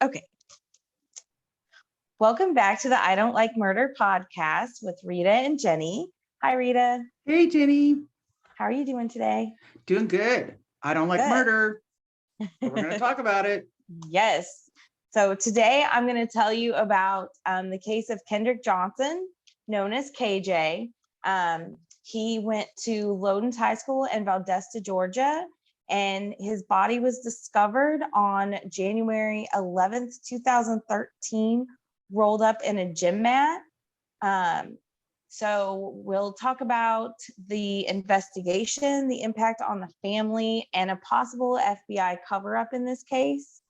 Okay. Welcome back to the I Don't Like Murder podcast with Rita and Jenny. Hi, Rita. Hey, Jenny. How are you doing today? Doing good. I don't like murder, but we're going to talk about it. Yes. So today I'm going to tell you about the case of Kendrick Johnson, known as KJ. He went to Lowndes High School in Valdosta, Georgia, and his body was discovered on January 11th, 2013, rolled up in a gym mat. So we'll talk about the investigation, the impact on the family, and a possible FBI cover-up in this case.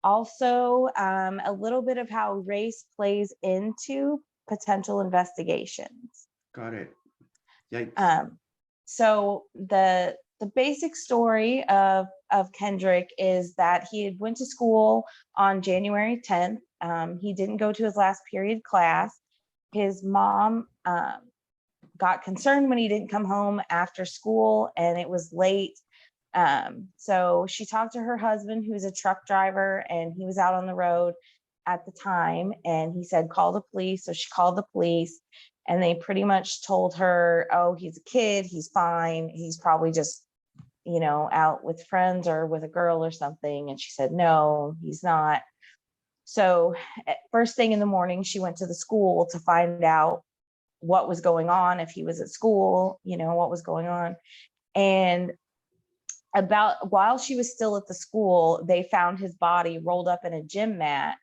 Also, a little bit of how race plays into potential investigations. Got it. Yikes. So the basic story of Kendrick is that he had went to school on January 10th. He didn't go to his last period class. His mom got concerned when he didn't come home after school and it was late. So she talked to her husband, who's a truck driver, and he was out on the road at the time. And he said, call the police. So she called the police and they pretty much told her, oh, he's a kid. He's fine. He's probably just, out with friends or with a girl or something. And she said, no, he's not. So first thing in the morning, she went to the school to find out what was going on, if he was at school, what was going on. And while she was still at the school, they found his body rolled up in a gym mat.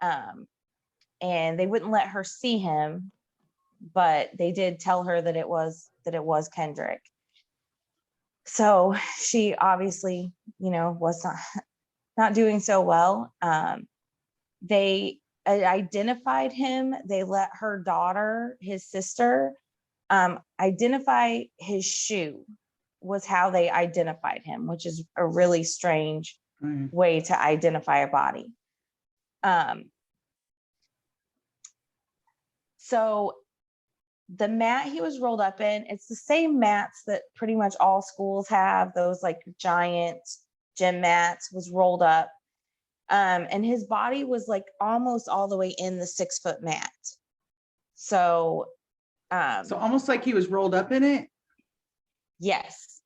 And they wouldn't let her see him, but they did tell her that it was Kendrick. So she obviously, was not doing so well. They identified him. They let her daughter, his sister, identify his shoe, was how they identified him, which is a really strange way to identify a body. So the mat he was rolled up in, it's the same mats that pretty much all schools have, those like giant gym mats, was rolled up. And his body was like almost all the way in the 6-foot mat. So almost like he was rolled up in it? Yes.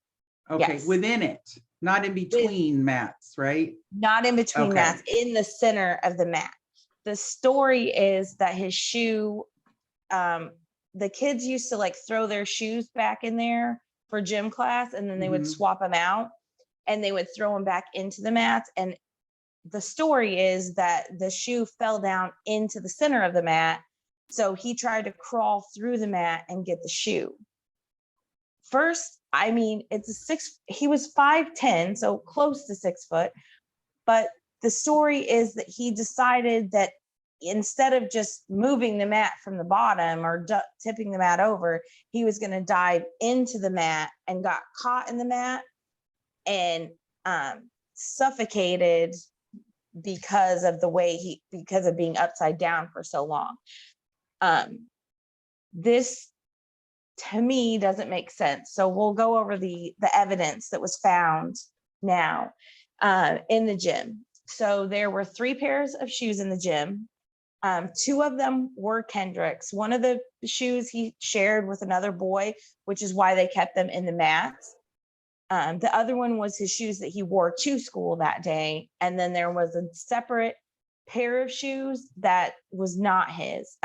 Okay, yes. Within it, not in between mats, right? Not in between mats, in the center of the mat. The story is that his shoe, the kids used to like throw their shoes back in there for gym class, and then they would swap them out and they would throw them back into the mats. And the story is that the shoe fell down into the center of the mat. So he tried to crawl through the mat and get the shoe. First, he was 5'10", so close to 6 foot. But the story is that he decided that instead of just moving the mat from the bottom or tipping the mat over, he was going to dive into the mat and got caught in the mat and suffocated because of being upside down for so long. This to me doesn't make sense. So we'll go over the evidence that was found now in the gym. So there were 3 pairs of shoes in the gym. 2 of them were Kendrick's. One of the shoes he shared with another boy, which is why they kept them in the mats. The other one was his shoes that he wore to school that day. And then there was a separate pair of shoes that was not his.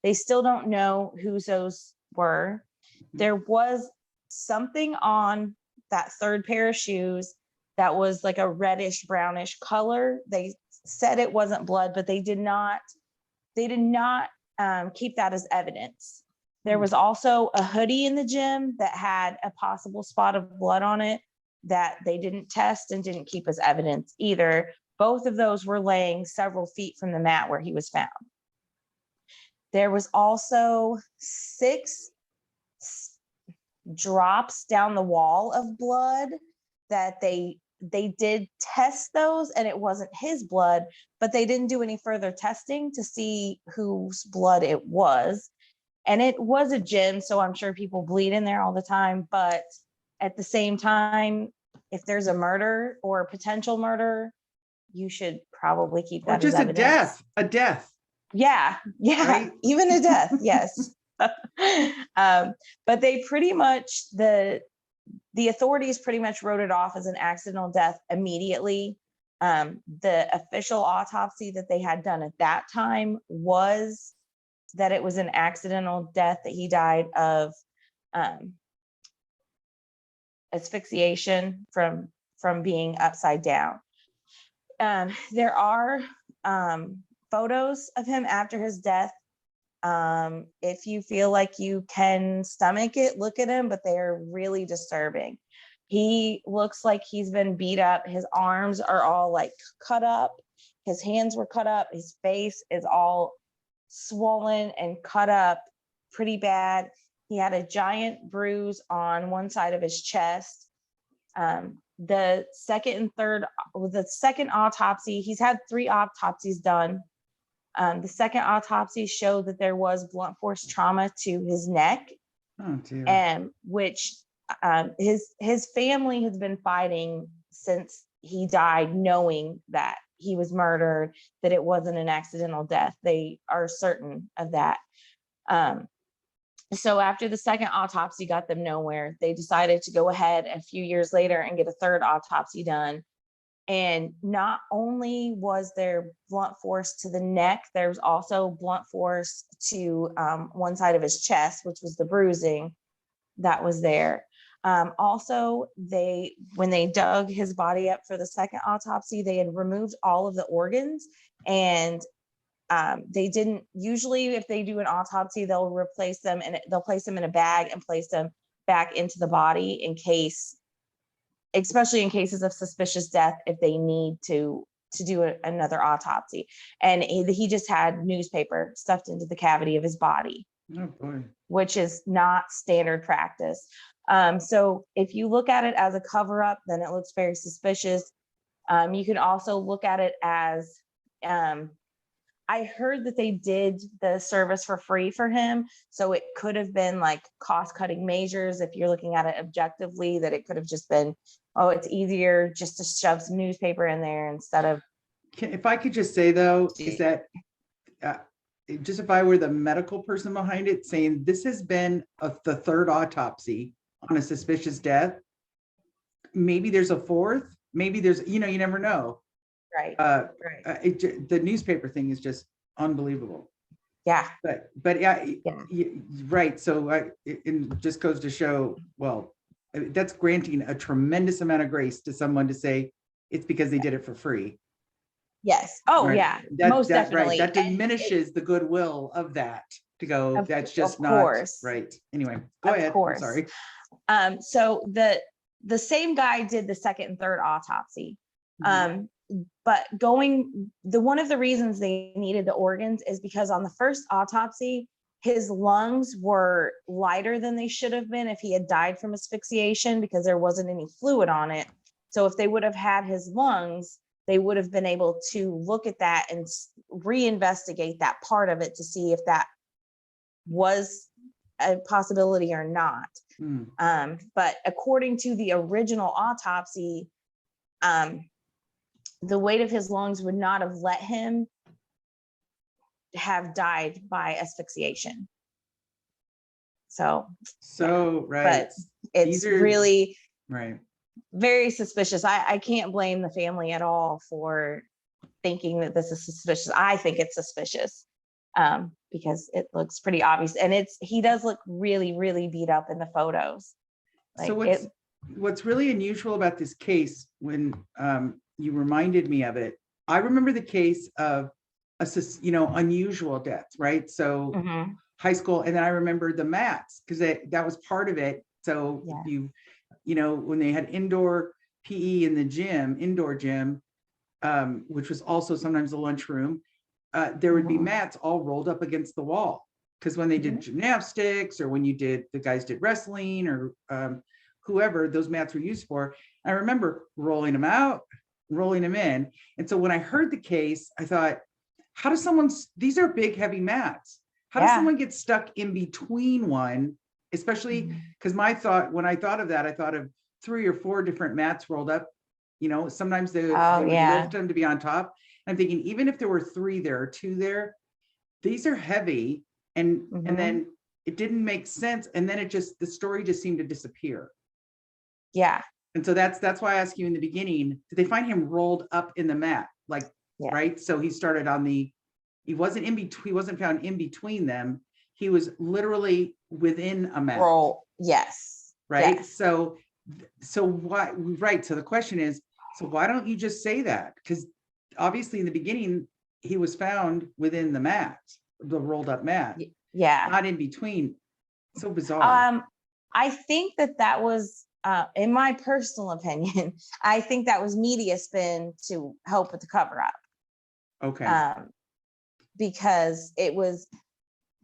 They still don't know whose those were. There was something on that 3rd pair of shoes that was like a reddish brownish color. They said it wasn't blood, but they did not keep that as evidence. There was also a hoodie in the gym that had a possible spot of blood on it that they didn't test and didn't keep as evidence either. Both of those were laying several feet from the mat where he was found. There was also 6 drops down the wall of blood that they did test those, and it wasn't his blood, but they didn't do any further testing to see whose blood it was. And it was a gym, so I'm sure people bleed in there all the time. But at the same time, if there's a murder or a potential murder, you should probably keep Or that as just a evidence. death. Yeah, Right? even a death, yes. But they pretty much, the authorities pretty much wrote it off as an accidental death immediately. The official autopsy that they had done at that time was that it was an accidental death, that he died of asphyxiation from being upside down. There are photos of him after his death. If you feel like you can stomach it, look at him, but they're really disturbing. He looks like he's been beat up. His arms are all like cut up. His hands were cut up. His face is all swollen and cut up pretty bad. He had a giant bruise on one side of his chest. The second autopsy, he's had 3 autopsies done. The second autopsy showed that there was blunt force trauma to his neck, and which his family has been fighting since he died, knowing that he was murdered, that it wasn't an accidental death. They are certain of that. So after the second autopsy got them nowhere, they decided to go ahead a few years later and get a third autopsy done. And not only was there blunt force to the neck, there was also blunt force to one side of his chest, which was the bruising that was there. Also, when they dug his body up for the second autopsy, they had removed all of the organs, and they didn't, usually if they do an autopsy, they'll replace them and they'll place them in a bag and place them back into the body in case, especially in cases of suspicious death, if they need to do another autopsy. And he just had newspaper stuffed into the cavity of his body. Oh boy. Which is not standard practice. So if you look at it as a cover up, then it looks very suspicious. You can also look at it as, I heard that they did the service for free for him. So it could have been like cost cutting measures. If you're looking at it objectively, that it could have just been, oh, it's easier just to shove some newspaper in there instead of. If I could just say though, is that just if I were the medical person behind it, saying this has been the third autopsy on a suspicious death, maybe there's a fourth, maybe there's, you never know. Right. The newspaper thing is just unbelievable. Yeah. But yeah. Right. So it just goes to show, well, that's granting a tremendous amount of grace to someone to say it's because they did it for free. Yes. Oh, right. Yeah. Most definitely. Right. That diminishes the goodwill of that to go, that's just not course. Right. Anyway, go ahead. Course. I'm sorry. So the same guy did the second and third autopsy. But one of the reasons they needed the organs is because on the first autopsy, his lungs were lighter than they should have been if he had died from asphyxiation, because there wasn't any fluid on it. So if they would have had his lungs, they would have been able to look at that and reinvestigate that part of it to see if that was a possibility or not. But according to the original autopsy, the weight of his lungs would not have let him have died by asphyxiation. So right. But it's really right. Very suspicious. I can't blame the family at all for thinking that this is suspicious. I think it's suspicious because it looks pretty obvious, and he does look really, really beat up in the photos. Like, so what's really unusual about this case, when you reminded me of it, I remember the case of unusual deaths, right? So high school, and then I remember the mats, because that was part of it. So when they had indoor PE in the indoor gym, which was also sometimes the lunchroom, there would be mats all rolled up against the wall. Because when they did gymnastics, or when the guys did wrestling, or whoever those mats were used for, I remember rolling them out, rolling them in. And so when I heard the case, I thought, how does these are big, heavy mats. How does someone get stuck in between one? Especially because when I thought of that, I thought of 3 or 4 different mats rolled up sometimes they Oh, would yeah. lift them to be on top. I'm thinking, even if there were 3 there or 2 there, these are heavy, and then it didn't make sense, and then the story just seemed to disappear. Yeah. And so that's why I asked you in the beginning, did they find him rolled up in the mat? Like, Yeah. right? So he started he wasn't in between, he wasn't found in between them. He was literally within a mat. Roll. Yes. Right. Yes. So why, right. So the question is, so why don't you just say that? Because obviously in the beginning, he was found within the mat, the rolled up mat. Yeah. Not in between. So bizarre. I think that was, in my personal opinion, I think that was media spin to help with the cover up. Okay. Because it was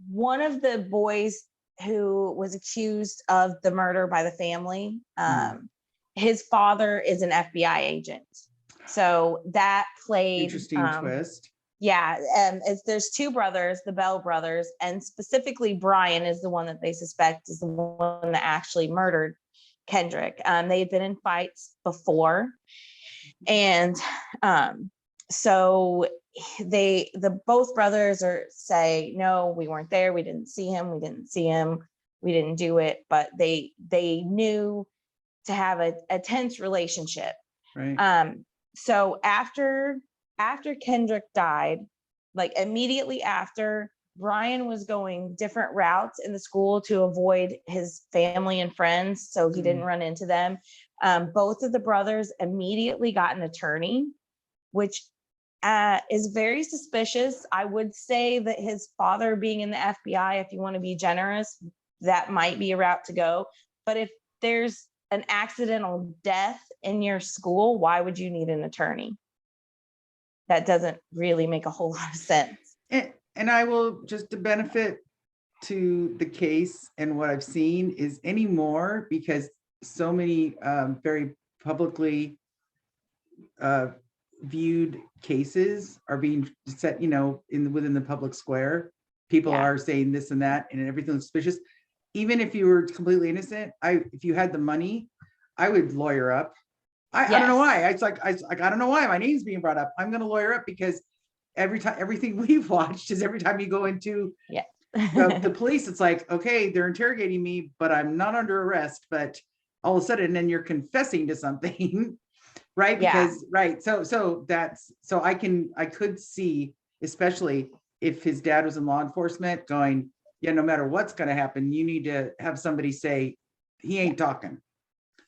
one of the boys who was accused of the murder by the family. His father is an FBI agent. So that played Interesting twist. Yeah. There's 2 brothers, the Bell brothers, and specifically Brian is the one that they suspect is the one that actually murdered Kendrick. They had been in fights before. And so both brothers say, no, we weren't there. We didn't see him. We didn't do it. But they knew to have a tense relationship. Right. So after Kendrick died, like immediately after, Brian was going different routes in the school to avoid his family and friends, so he didn't run into them. Both of the brothers immediately got an attorney, which is very suspicious. I would say that his father being in the FBI, if you want to be generous, that might be a route to go. But if there's an accidental death in your school, why would you need an attorney? That doesn't really make a whole lot of sense. And I will just, to benefit to the case and what I've seen is anymore, because so many very publicly viewed cases are being set, within the public square. People are saying this and that, and everything's suspicious. Even if you were completely innocent, if you had the money, I would lawyer up. I don't know why. I don't know why my name's being brought up. I'm going to lawyer up because everything we've watched is every time you go into the police, it's like, okay, they're interrogating me, but I'm not under arrest. But all of a sudden, then you're confessing to something, right? Because right. So I could see, especially if his dad was in law enforcement, going, yeah, no matter what's going to happen, you need to have somebody say he ain't talking.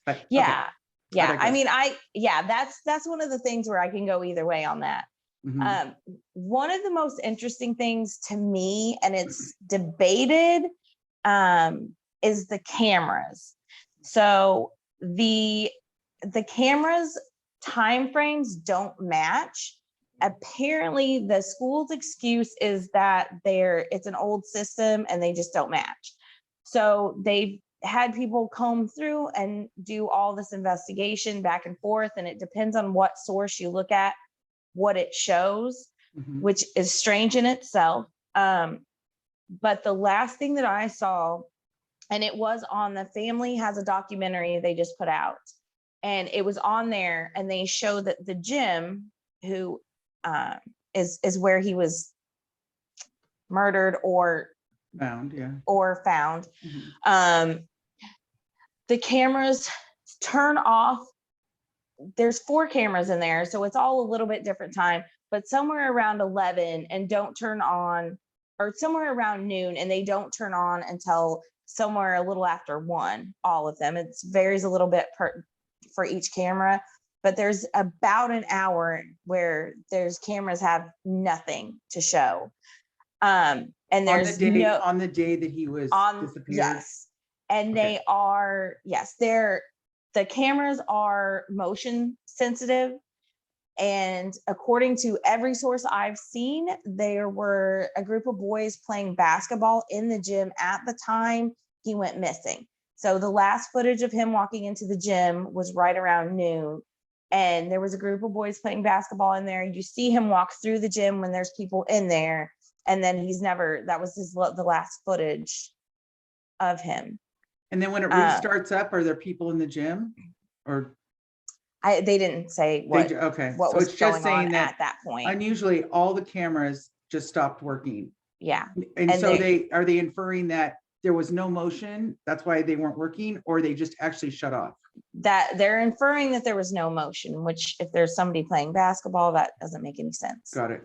But okay. I mean, that's one of the things where I can go either way on that. One of the most interesting things to me, and it's debated, is the cameras. So the cameras timeframes don't match. Apparently the school's excuse is that it's an old system and they just don't match. So they've had people comb through and do all this investigation back and forth, and it depends on what source you look at, what it shows, which is strange in itself. But the last thing that I saw, and it was on the family has a documentary they just put out, and it was on there, and they show that the gym, who is where he was murdered or found, the cameras turn off. There's 4 cameras in there, so it's all a little bit different time, but somewhere around 11 and don't turn on, or somewhere around noon, and they don't turn on until somewhere a little after 1, all of them. It varies a little bit for each camera, but there's about an hour where there's cameras have nothing to show. And there's on the day that he was disappeared. Yes. And they are, the cameras are motion sensitive. And according to every source I've seen, there were a group of boys playing basketball in the gym at the time he went missing. So the last footage of him walking into the gym was right around noon. And there was a group of boys playing basketball in there. You see him walk through the gym when there's people in there. And then that was the last footage of him. And then when it restarts up, are there people in the gym? Or They didn't say Okay, what so was it's just going on saying that at that point. unusually all the cameras just stopped working. Yeah. And so are they inferring that there was no motion, that's why they weren't working, or they just actually shut off? That they're inferring that there was no motion, which if there's somebody playing basketball, that doesn't make any sense. Got it.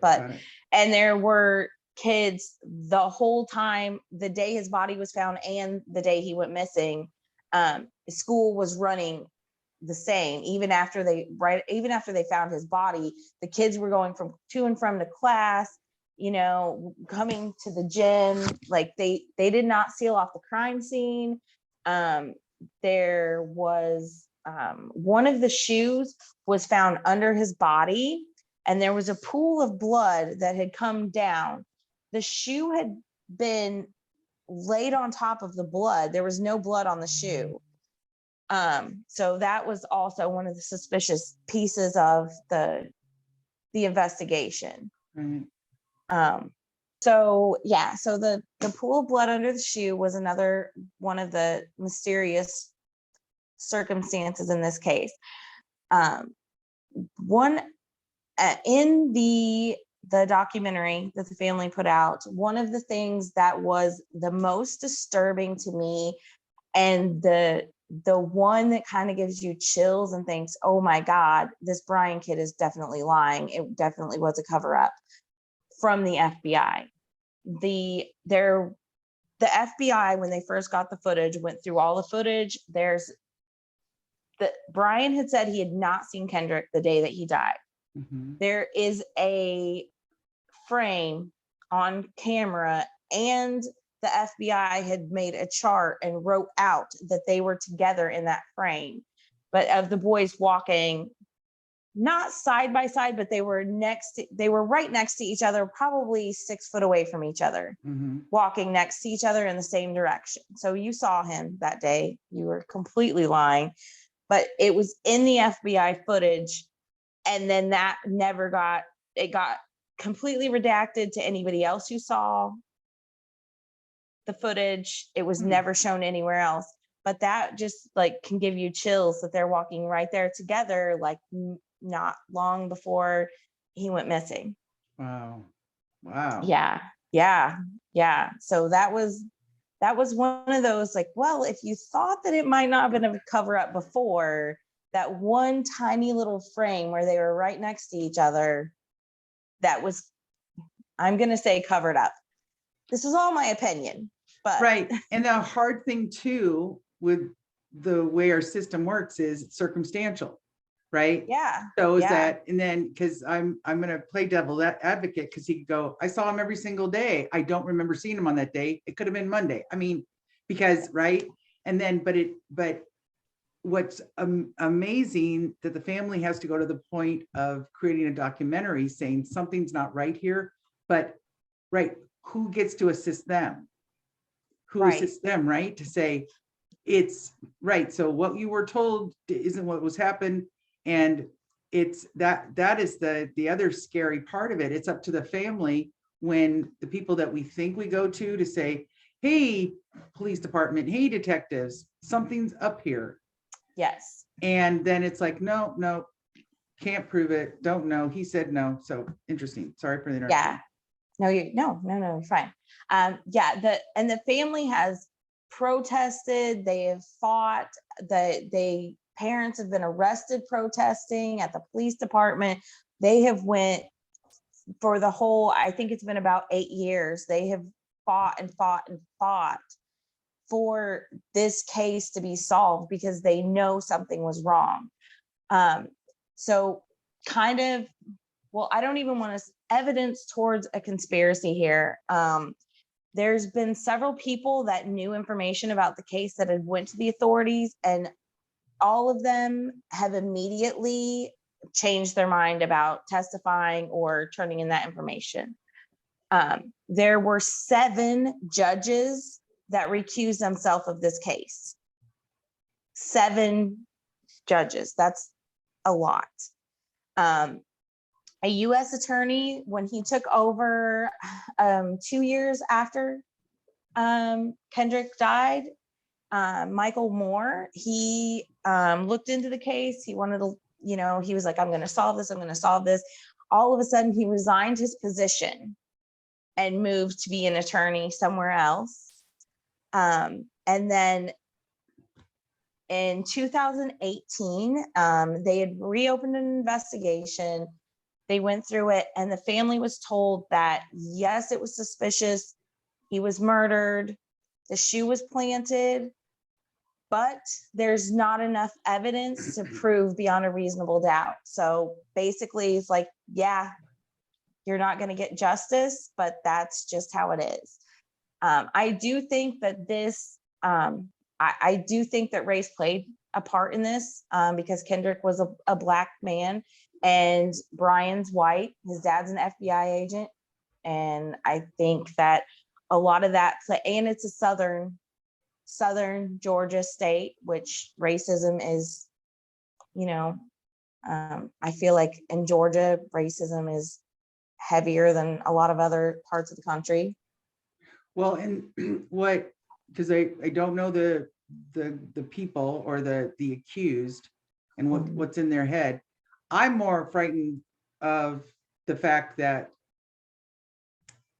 And there were kids the whole time, the day his body was found and the day he went missing. School was running the same, even after they found his body. The kids were going to and from the class, coming to the gym. Like they did not seal off the crime scene. There was one of the shoes was found under his body, and there was a pool of blood that had come down. The shoe had been laid on top of the blood. There was no blood on the shoe. So that was also one of the suspicious pieces of the investigation. Right. So the pool of blood under the shoe was another one of the mysterious circumstances in this case. One in the documentary that the family put out, one of the things that was the most disturbing to me, and the one that kind of gives you chills and thinks, oh my God, this Brian kid is definitely lying. It definitely was a cover up from the FBI. The FBI, when they first got the footage, went through all the footage. Brian had said he had not seen Kendrick the day that he died. Mm-hmm. There is a frame on camera, and the FBI had made a chart and wrote out that they were together in that frame, but of the boys walking not side by side, but they were right next to each other, probably 6 foot away from each other, mm-hmm. walking next to each other in the same direction. So you saw him that day. You were completely lying, but it was in the FBI footage. And then that got completely redacted to anybody else who saw the footage. It was never shown anywhere else. But that just can give you chills that they're walking right there together, not long before he went missing. Wow. Yeah. So that was one of those well, if you thought that it might not have been a cover up before, that one tiny little frame where they were right next to each other, that was, I'm going to say, covered up. This is all my opinion, but right. And the hard thing too with the way our system works is it's circumstantial, right? Yeah. So is that, and then because I'm going to play devil advocate, because he could go, I saw him every single day. I don't remember seeing him on that day. It could have been Monday. I mean, because right. And then, but what's amazing that the family has to go to the point of creating a documentary saying something's not right here, but right, who gets to assist them? Who assists them, right? To say it's right. So what you were told isn't what was happened. And it's that is the other scary part of it. It's up to the family, when the people that we think we go to say, hey, police department, hey, detectives, something's up here. Yes. And then it's no, can't prove it. Don't know. He said no. So interesting. Sorry for the interruption. Yeah. No, you're fine. The family has protested. They have fought. Parents have been arrested protesting at the police department. They have went for the whole, I think it's been about 8 years. They have fought and fought and fought for this case to be solved because they know something was wrong. So kind of, well, I don't even want to evidence towards a conspiracy here. There's been several people that knew information about the case that had went to the authorities, and all of them have immediately changed their mind about testifying or turning in that information. There were 7 judges that recused themselves of this case. 7 judges. That's a lot. A U.S. attorney, when he took over 2 years after Kendrick died, Michael Moore, he looked into the case. He wanted to he was like, I'm going to solve this. I'm going to solve this. All of a sudden he resigned his position and moved to be an attorney somewhere else. And then in 2018, they had reopened an investigation. They went through it, and the family was told that, yes, it was suspicious. He was murdered. The shoe was planted, but there's not enough evidence to prove beyond a reasonable doubt. So basically, it's like, yeah, you're not going to get justice, but that's just how it is. I do think that I do think that race played a part in this, because Kendrick was a Black man and Brian's white. His dad's an FBI agent. And I think that a lot of that, and it's a Southern Georgia state, which racism is, I feel like in Georgia, racism is heavier than a lot of other parts of the country. Well, and because I don't know the people or the accused and what's in their head. I'm more frightened of the fact that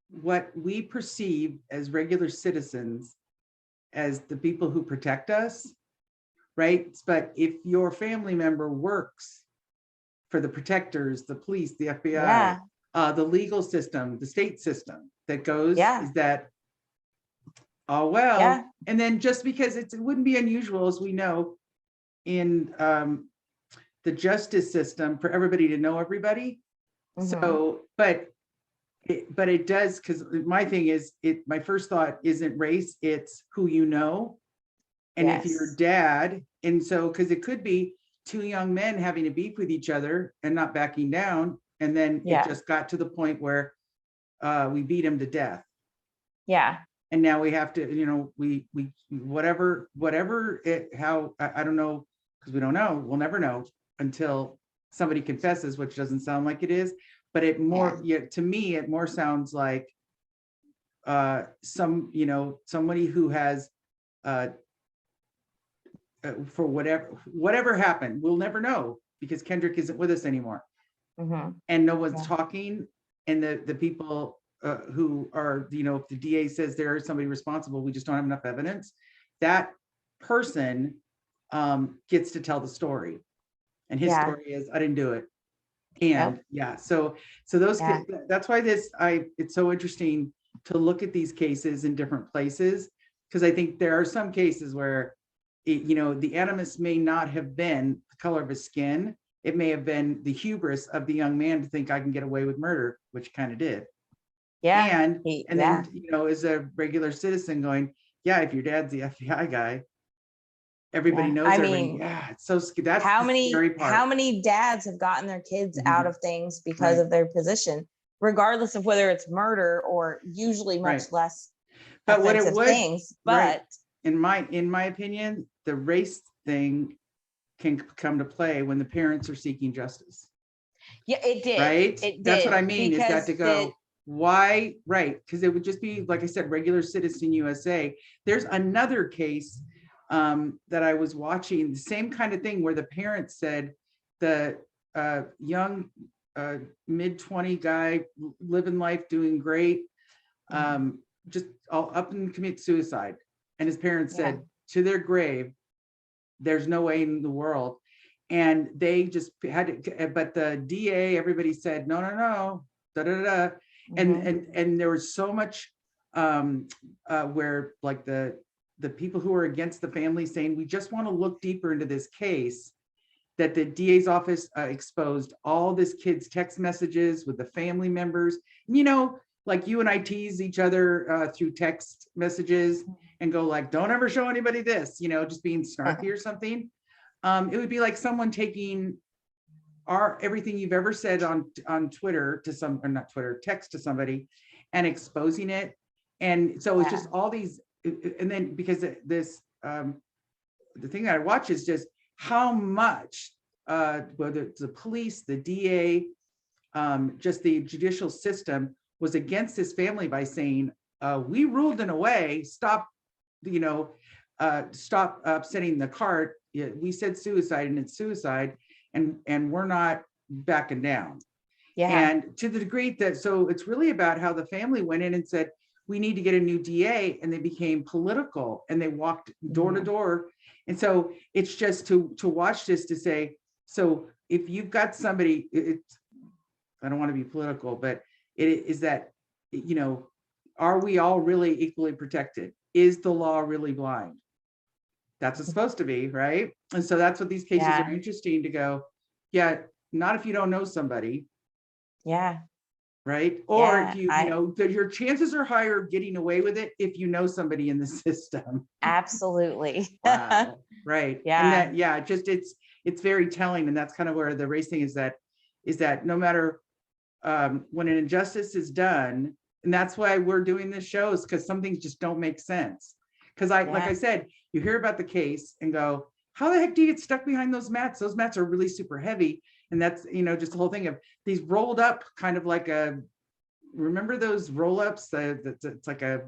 what we perceive as regular citizens as the people who protect us, right? But if your family member works for the protectors, the police, the FBI, the legal system, the state system that goes, is that, oh, well, and then just because it wouldn't be unusual, as we know, in the justice system for everybody to know everybody. So, but it does, because my thing is, my first thought isn't race, it's who you know. And if your dad, and so, because it could be two young men having a beef with each other and not backing down. And then it just got to the point where we beat him to death. Yeah. And now we have to, we whatever it, how, I don't know, because we don't know, we'll never know until somebody confesses, which doesn't sound like it is, but it more, to me, it more sounds like somebody who has, for whatever happened, we'll never know because Kendrick isn't with us anymore. And no one's talking, and the people who are, if the DA says there is somebody responsible, we just don't have enough evidence. That person gets to tell the story, and his story is, I didn't do it. And so those kids, that's why it's so interesting to look at these cases in different places, because I think there are some cases where the animus may not have been the color of his skin. It may have been the hubris of the young man to think I can get away with murder, which kind of did. And then, as a regular citizen going, if your dad's the FBI guy, everybody knows everything. It's so scary. That's the scary part. How many dads have gotten their kids out of things because of their position, regardless of whether it's murder or usually much less offensive things. But in my opinion, the race thing can come to play when the parents are seeking justice. Yeah, it did. Right? That's what I mean, is that to go, why? Right. Because it would just be, like I said, regular citizen USA. There's another case that I was watching, the same kind of thing, where the parents said the young mid-20 guy living life, doing great, just all up and commit suicide. And his parents said to their grave, there's no way in the world. And they just had to, but the DA, everybody said, no, da, da, da. And there was so much where like the people who are against the family saying, we just want to look deeper into this case, that the DA's office exposed all this kid's text messages with the family members. Like you and I tease each other through text messages and go like, don't ever show anybody this, just being snarky or something. It would be like someone taking everything you've ever said on Twitter to or not Twitter, text to somebody, and exposing it. And so it's just all these, and then because this, the thing that I watch is just how much, whether it's the police, the DA, just the judicial system was against this family by saying, we ruled in a way, stop upsetting the cart. We said suicide and it's suicide. and we're not backing down. Yeah. And to the degree that, so it's really about how the family went in and said, we need to get a new DA, and they became political and they walked door to door. And so it's just to watch this, to say, so if you've got somebody, it's, I don't want to be political, but it is that, you know, are we all really equally protected? Is the law really blind? That's what's supposed to be, right? And so that's what these cases are interesting to go, yeah, not if you don't know somebody. Yeah. Right. Or if you know that your chances are higher of getting away with it if you know somebody in the system. Absolutely. Wow. Right. Yeah. And that, yeah, just it's very telling. And that's kind of where the race thing is, that no matter when an injustice is done, and that's why we're doing this show, is because some things just don't make sense. Because like I said, you hear about the case and go, how the heck do you get stuck behind those mats? Those mats are really super heavy. And that's, you know, just the whole thing of these rolled up, kind of like a, remember those roll-ups? It's like a,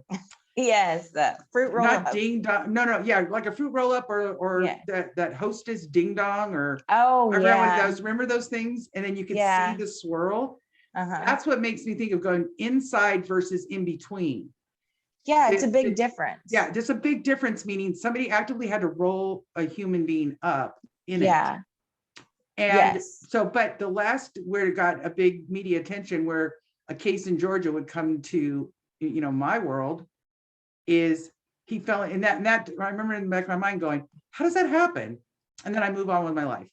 yes, the fruit roll not up. ding dong. No, yeah, like a fruit roll up, or that Hostess ding dong, or those. Remember those things? And then you could see the swirl. That's what makes me think of going inside versus in between. Yeah, it's a big difference. Yeah, there's a big difference, meaning somebody actively had to roll a human being up in it. And so, but the last where it got a big media attention, where a case in Georgia would come to, you know, my world, is he fell in that, and that I remember in the back of my mind going, how does that happen? And then I move on with my life.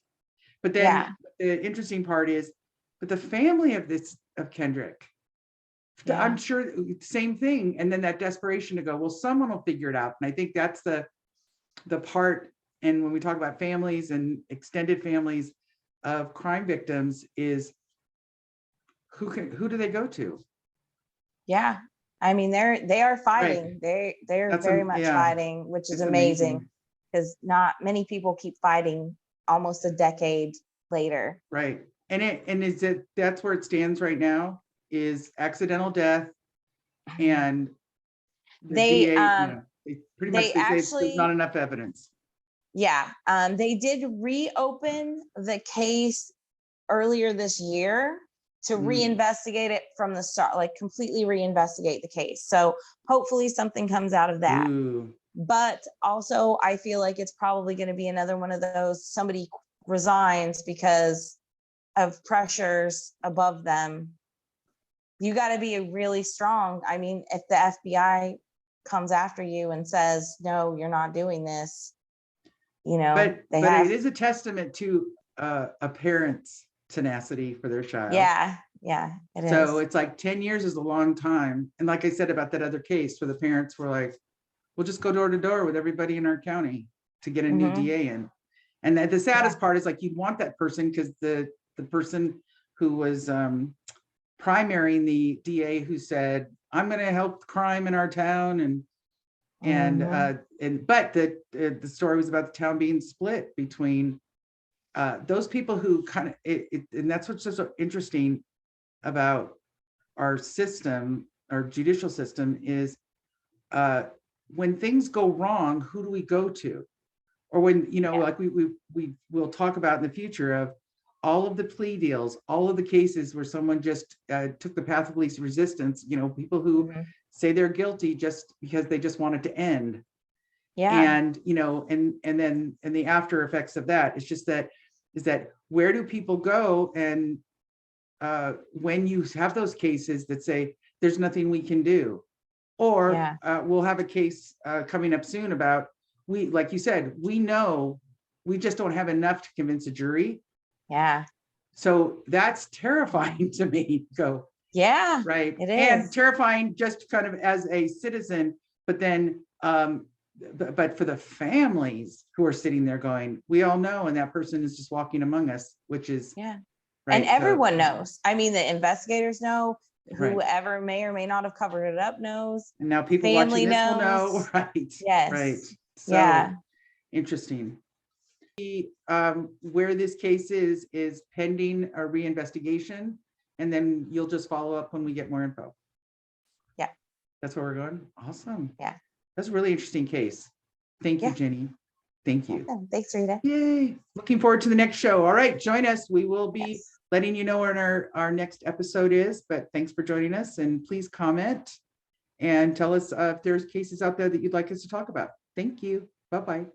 But then the interesting part is, but the family of Kendrick, I'm sure same thing. And then that desperation to go, well, someone will figure it out. And I think that's the part. And when we talk about families and extended families of crime victims, is who do they go to? Yeah. I mean, they are fighting. They're very much fighting, which is amazing, because not many people keep fighting almost a decade later. Right. And that's where it stands right now, is accidental death. And the DA, pretty much they say there's not enough evidence. Yeah. They did reopen the case earlier this year to reinvestigate it from the start, like completely reinvestigate the case. So hopefully something comes out of that. But also I feel like it's probably going to be another one of those, somebody resigns because of pressures above them. You got to be really strong. I mean, if the FBI comes after you and says, no, you're not doing this, you know, but it is a testament to a parent's tenacity for their child. Yeah, it is. So it's like 10 years is a long time. And like I said about that other case, where the parents were like, we'll just go door to door with everybody in our county to get a new DA in. And the saddest part is, like, you'd want that person, because the person who was primarying the DA, who said, I'm going to help crime in our town, but the story was about the town being split between those people who kind of and that's what's so interesting about our system, our judicial system, is when things go wrong, who do we go to? Or when, you know, like we will talk about in the future, of all of the plea deals, all of the cases where someone just took the path of least resistance, you know, people who say they're guilty just because they just want it to end. And, you know, and then the after effects of that, it's just that, is that where do people go? And when you have those cases that say there's nothing we can do, or we'll have a case coming up soon about, like you said, we know we just don't have enough to convince a jury. So that's terrifying to me. Right. It is. And terrifying just kind of as a citizen, but then but for the families who are sitting there going, we all know, and that person is just walking among us, which is right. And everyone knows. I mean, the investigators know, whoever may or may not have covered it up knows. And now people watching this will know, right? Yes. Right. So interesting. Where this case is pending a reinvestigation, and then you'll just follow up when we get more info. That's where we're going. Awesome. That's a really interesting case. Thank you, Jenny. Thank you. Awesome. Thanks, Rita. Yay. Looking forward to the next show. All right, join us. We will be Yes. letting you know when our next episode is, but thanks for joining us, and please comment and tell us if there's cases out there that you'd like us to talk about. Thank you. Bye-bye.